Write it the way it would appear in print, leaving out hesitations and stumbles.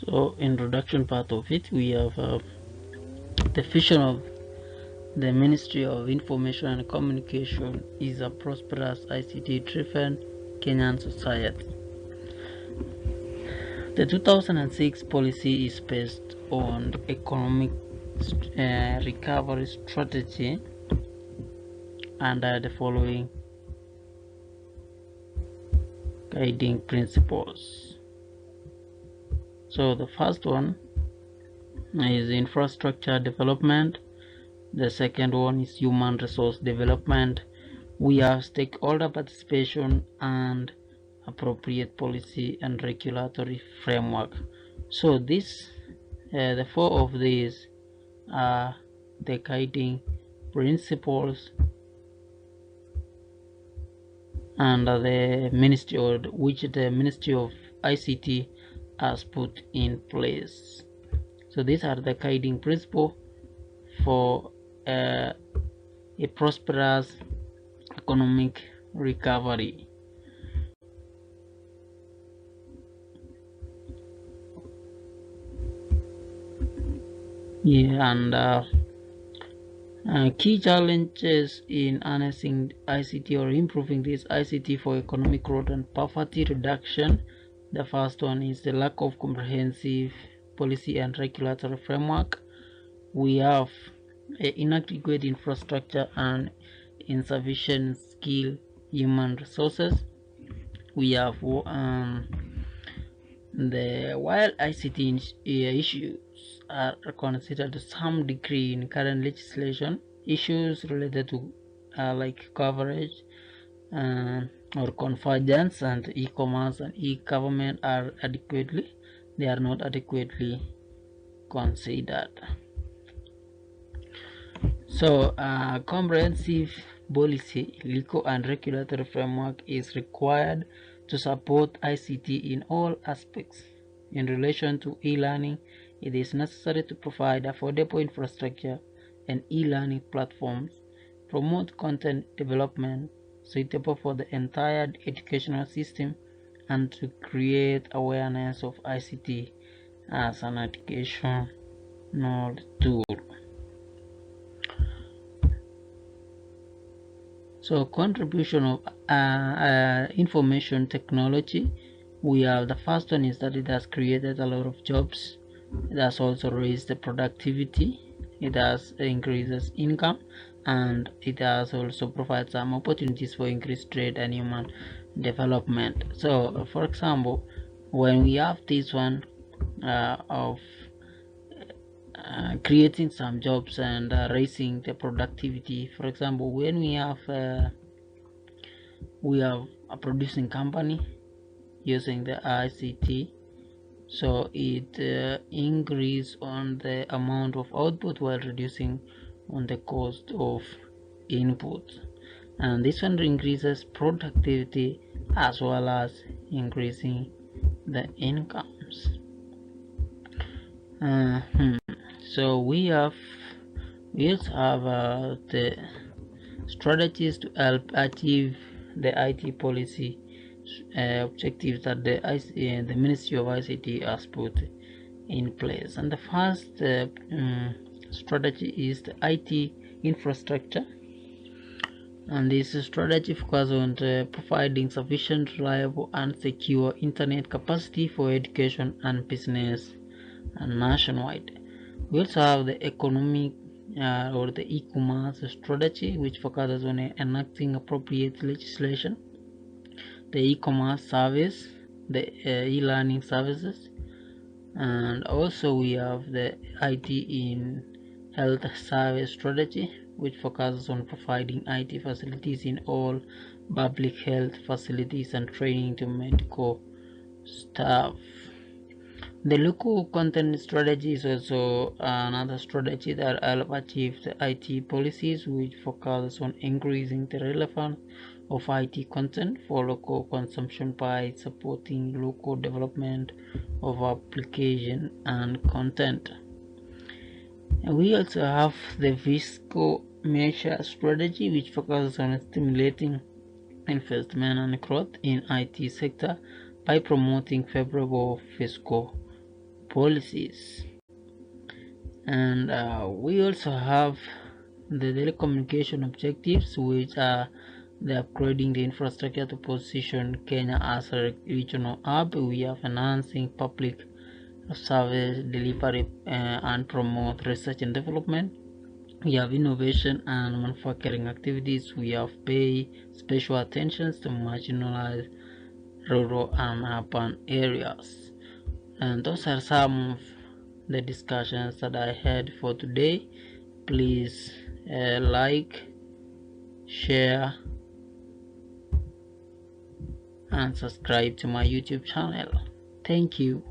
So introduction part of it, we have the vision of the Ministry of Information and Communication is a prosperous ICT-driven Kenyan society. The 2006 policy is based on the economic recovery strategy under the following guiding principles. So the first one is infrastructure development. The second one is human resource development. We have stakeholder participation and appropriate policy and regulatory framework. So the four of these are the guiding principles and the ministry, or which the Ministry of ICT has put in place. So these are the guiding principles for a prosperous economic recovery. Yeah, and key challenges in harnessing ICT or improving this ICT for economic growth and poverty reduction. The first one is the lack of comprehensive policy and regulatory framework. We have inadequate infrastructure and insufficient skilled human resources. We have while ICT issues are considered to some degree in current legislation, issues related to like coverage or convergence and e-commerce and e-government they are not adequately considered. So comprehensive policy, legal and regulatory framework is required to support ICT in all aspects. In relation to e-learning, it is necessary to provide affordable infrastructure and e-learning platforms, promote content development suitable for the entire educational system, and to create awareness of ICT as an educational tool. So contribution of information technology, we have the first one is that it has created a lot of jobs. It has also raised the productivity. It has increases income, and it has also provided some opportunities for increased trade and human development. So for example, when we have this one of creating some jobs and raising the productivity, for example, when we have a producing company using the ICT, so it increase on the amount of output while reducing on the cost of input, and this one increases productivity as well as increasing the incomes. So we also have the strategies to help achieve the IT policy objectives that the Ministry of ICT has put in place. And the first strategy is the IT infrastructure, and this strategy focuses on providing sufficient, reliable and secure internet capacity for education and business and nationwide. We also have the economic or the e-commerce strategy, which focuses on enacting appropriate legislation, the e-commerce service, the e-learning services, and also we have the IT in health service strategy, which focuses on providing IT facilities in all public health facilities and training to medical staff. The local content strategy is also another strategy that help achieve the IT policies, which focus on increasing the relevance of IT content for local consumption by supporting local development of application and content. And we also have the fiscal measure strategy, which focuses on stimulating investment and growth in IT sector by promoting favorable fiscal policies. And we also have the telecommunication objectives, which are the upgrading the infrastructure to position Kenya as a regional hub. We are financing public service delivery and promote research and development. We have innovation and manufacturing activities. We have pay special attention to marginalized rural and urban areas. And those are some of the discussions that I had for today. Please like, share, and subscribe to my YouTube channel. Thank you.